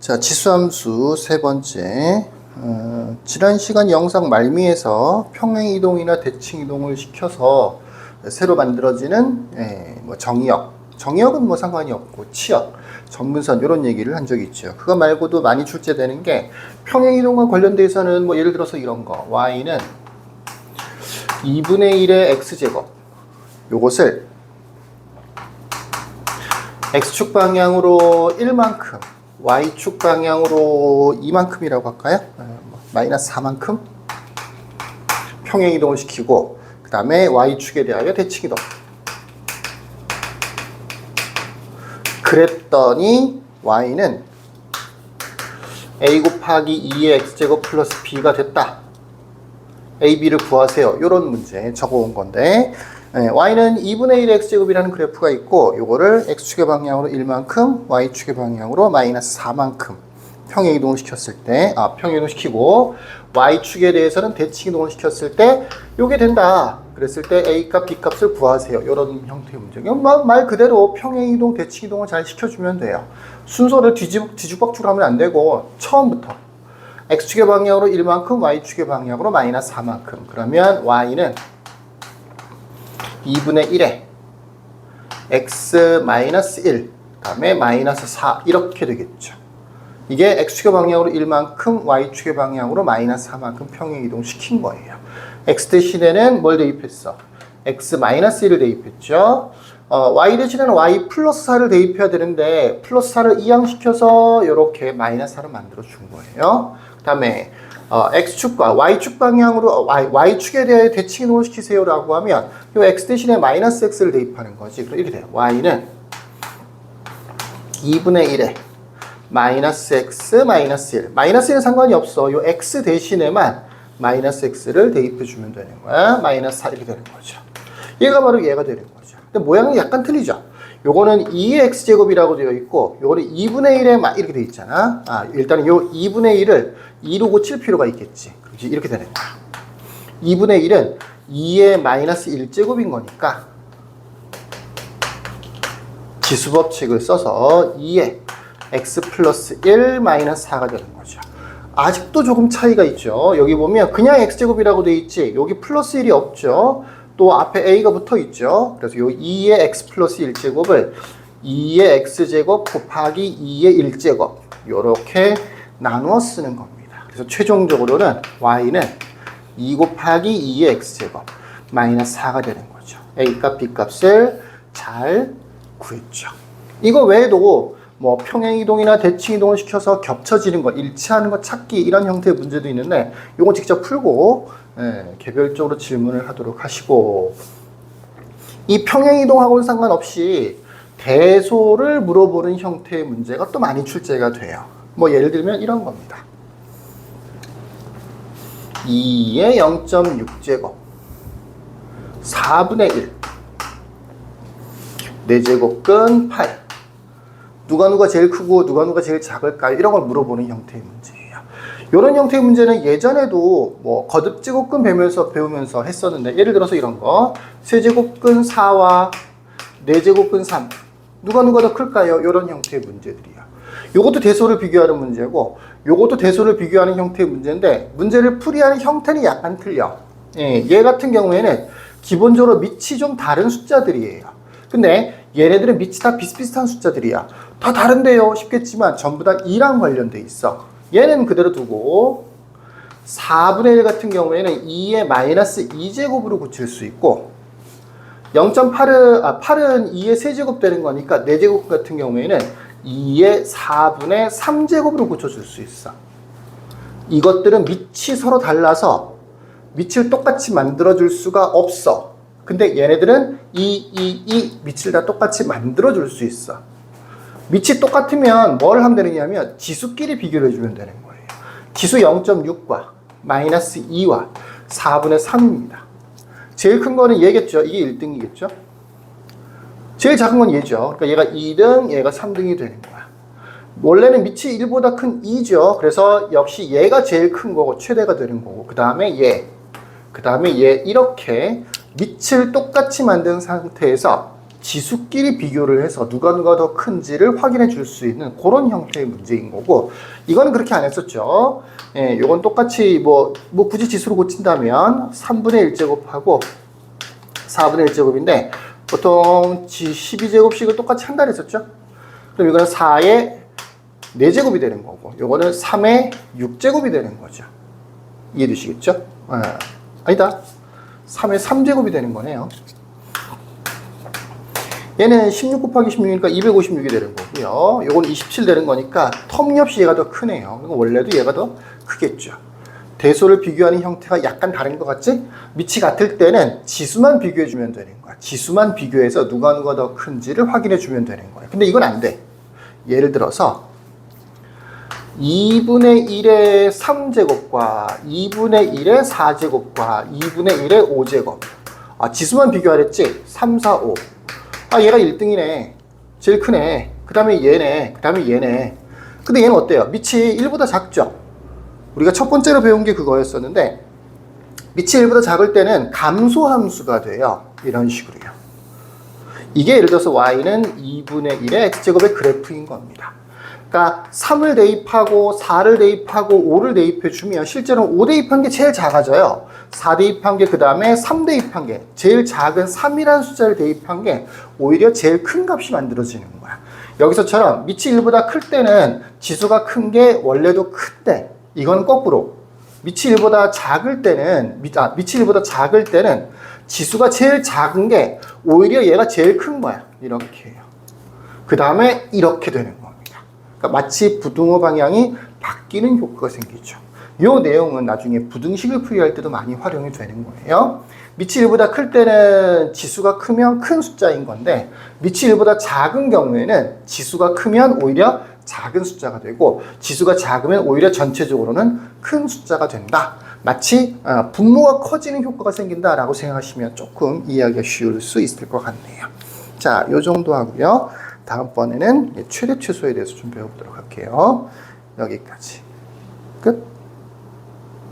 자, 지수함수 세 번째. 지난 시간 영상 말미에서 평행이동이나 대칭이동을 시켜서 새로 만들어지는 정의역은 뭐 상관이 없고 치역, 전분선 이런 얘기를 한 적이 있죠. 그거 말고도 많이 출제되는 게 평행이동과 관련돼서는 뭐 예를 들어서 이런 거 y는 2분의 1의 x제곱 요것을 x축 방향으로 1만큼 y축 방향으로 2만큼이라고 할까요? 마이너스 4만큼 평행이동을 시키고 그 다음에 y축에 대하여 대칭이동 그랬더니 y는 a 곱하기 2의 x제곱 플러스 b가 됐다. a, b를 구하세요. 이런 문제 적어온 건데 y는 2분의 1의 x제곱이라는 그래프가 있고 요거를 x축의 방향으로 1만큼 y축의 방향으로 마이너스 4만큼 평행이동을 시켰을 때 평행이동 시키고 y축에 대해서는 대칭이동을 시켰을 때 요게 된다. 그랬을 때 a값, b값을 구하세요. 이런 형태의 문제. 말 그대로 평행이동, 대칭이동을 잘 시켜주면 돼요. 순서를 뒤죽박죽 하면 안 되고 처음부터 x축의 방향으로 1만큼 y축의 방향으로 마이너스 4만큼 그러면 y는 2분의 1에 x 마이너스 1 다음에 마이너스 4 이렇게 되겠죠. 이게 x축의 방향으로 1만큼 y축의 방향으로 마이너스 4만큼 평행이동 시킨 거예요. x 대신에는 뭘 대입했어? x 마이너스 1을 대입했죠. y 대신에는 y 플러스 4를 대입해야 되는데 플러스 4를 이항시켜서 이렇게 마이너스 4를 만들어 준 거예요. 그 다음에 x축과 y축 방향으로 y축에 대해 대칭이동을 시키세요 라고 하면 이 x 대신에 마이너스 x를 대입하는 거지. 그럼 이렇게 돼요. y는 2분의 1에 마이너스 x 마이너스 1 마이너스 1은 상관이 없어. 이 x 대신에만 마이너스 x를 대입해 주면 되는 거야. 마이너스 4 이렇게 되는 거죠. 얘가 바로 얘가 되는 거죠. 근데 모양이 약간 틀리죠. 요거는 2의 x제곱이라고 되어 있고 요거는 2분의 1에 이렇게 되어 있잖아. 일단은 요 2분의 1을 2로 고칠 필요가 있겠지. 그렇지? 이렇게 되는 거야. 2분의 1은 2의 마이너스 1제곱인 거니까 지수법칙을 써서 2의 x 플러스 1 마이너스 4가 되는 거죠. 아직도 조금 차이가 있죠. 여기 보면 그냥 x제곱이라고 되어 있지 여기 플러스 1이 없죠. 또 앞에 a가 붙어 있죠. 그래서 요 2의 x 플러스 1제곱을 2의 x제곱 곱하기 2의 1제곱 요렇게 나누어 쓰는 겁니다. 그래서 최종적으로는 y는 2 곱하기 2의 x제곱 마이너스 4가 되는 거죠. a값, b값을 잘 구했죠. 이거 외에도 뭐 평행이동이나 대칭이동을 시켜서 겹쳐지는 거, 일치하는 거 찾기 이런 형태의 문제도 있는데 요거 직접 풀고 개별적으로 질문을 하도록 하시고 이 평행이동하고는 상관없이 대소를 물어보는 형태의 문제가 또 많이 출제가 돼요. 뭐 예를 들면 이런 겁니다. 2의 0.6제곱 4분의 1 4제곱근 8 누가 제일 크고 누가 제일 작을까요? 이런 걸 물어보는 형태의 문제예요. 이런 형태의 문제는 예전에도 뭐 거듭제곱근 배우면서 했었는데 예를 들어서 이런 거 세제곱근 4와 4제곱근 3 누가 더 클까요? 이런 형태의 문제들이야. 요것도 대소를 비교하는 문제고 요것도 대소를 비교하는 형태의 문제인데 문제를 풀이하는 형태는 약간 틀려. 얘 같은 경우에는 기본적으로 밑이 좀 다른 숫자들이에요. 근데 얘네들은 밑이 다 비슷비슷한 숫자들이야. 다 다른데요 싶겠지만 전부 다 2랑 관련돼 있어. 얘는 그대로 두고 4분의 1 같은 경우에는 2의 마이너스 2제곱으로 고칠 수 있고 0.8은 2의 세제곱 되는 거니까 4제곱 같은 경우에는 2의 4분의 3제곱으로 고쳐줄 수 있어. 이것들은 밑이 서로 달라서 밑을 똑같이 만들어줄 수가 없어. 근데 얘네들은 밑을 다 똑같이 만들어줄 수 있어. 밑이 똑같으면 뭘 하면 되느냐면 지수끼리 비교를 해주면 되는 거예요. 지수 0.6과 마이너스 2와 4분의 3입니다. 제일 큰 거는 얘겠죠. 이게 1등이겠죠. 제일 작은 건 얘죠. 그러니까 얘가 2등, 얘가 3등이 되는 거야. 원래는 밑이 1보다 큰 2죠. 그래서 역시 얘가 제일 큰 거고 최대가 되는 거고 그 다음에 얘 이렇게 밑을 똑같이 만든 상태에서 지수끼리 비교를 해서 누가 더 큰지를 확인해 줄 수 있는 그런 형태의 문제인 거고, 이거는 그렇게 안 했었죠. 예, 요건 똑같이 뭐 굳이 지수로 고친다면 3분의 1제곱하고 4분의 1제곱인데 보통 12제곱씩을 똑같이 한다 그랬었죠. 그럼 이거는 4의 4제곱이 되는 거고, 요거는 3의 6제곱이 되는 거죠. 이해되시겠죠? 아니다. 3의 3제곱이 되는 거네요. 얘는 16 곱하기 16이니까 256이 되는 거고요. 요건 27 되는 거니까 터무니없이 얘가 더 크네요. 원래도 얘가 더 크겠죠. 대소를 비교하는 형태가 약간 다른 것 같지? 밑이 같을 때는 지수만 비교해 주면 되는 거야. 지수만 비교해서 누가 더 큰지를 확인해 주면 되는 거야. 근데 이건 안 돼. 예를 들어서 2분의 1의 3제곱과 2분의 1의 4제곱과 2분의 1의 5제곱. 지수만 비교하랬지? 3, 4, 5. 얘가 1등이네. 제일 크네. 그 다음에 얘네. 그 다음에 얘네. 근데 얘는 어때요? 밑이 1보다 작죠? 우리가 첫 번째로 배운 게 그거였었는데, 밑이 1보다 작을 때는 감소함수가 돼요. 이런 식으로요. 이게 예를 들어서 y는 2분의 1의 x제곱의 그래프인 겁니다. 그러니까 3을 대입하고 4를 대입하고 5를 대입해 주면 실제로 5 대입한 게 제일 작아져요. 4 대입한 게 그 다음에 3 대입한 게 제일 작은 3이라는 숫자를 대입한 게 오히려 제일 큰 값이 만들어지는 거야. 여기서처럼 밑이 1보다 클 때는 지수가 큰 게 원래도 큰데, 이건 거꾸로 밑이 1보다 작을 때는 밑이 1보다 작을 때는 지수가 제일 작은 게 오히려 얘가 제일 큰 거야. 이렇게 해요. 그 다음에 이렇게 되는 겁니다. 그러니까 마치 부등호 방향이 바뀌는 효과가 생기죠. 이 내용은 나중에 부등식을 풀이할 때도 많이 활용이 되는 거예요. 밑이 1보다 클 때는 지수가 크면 큰 숫자인 건데, 밑이 1보다 작은 경우에는 지수가 크면 오히려 작은 숫자가 되고, 지수가 작으면 오히려 전체적으로는 큰 숫자가 된다. 마치 분모가 커지는 효과가 생긴다라고 생각하시면 조금 이해하기가 쉬울 수 있을 것 같네요. 자, 요 정도 하고요. 다음번에는 최대 최소에 대해서 좀 배워보도록 할게요. 여기까지. 끝.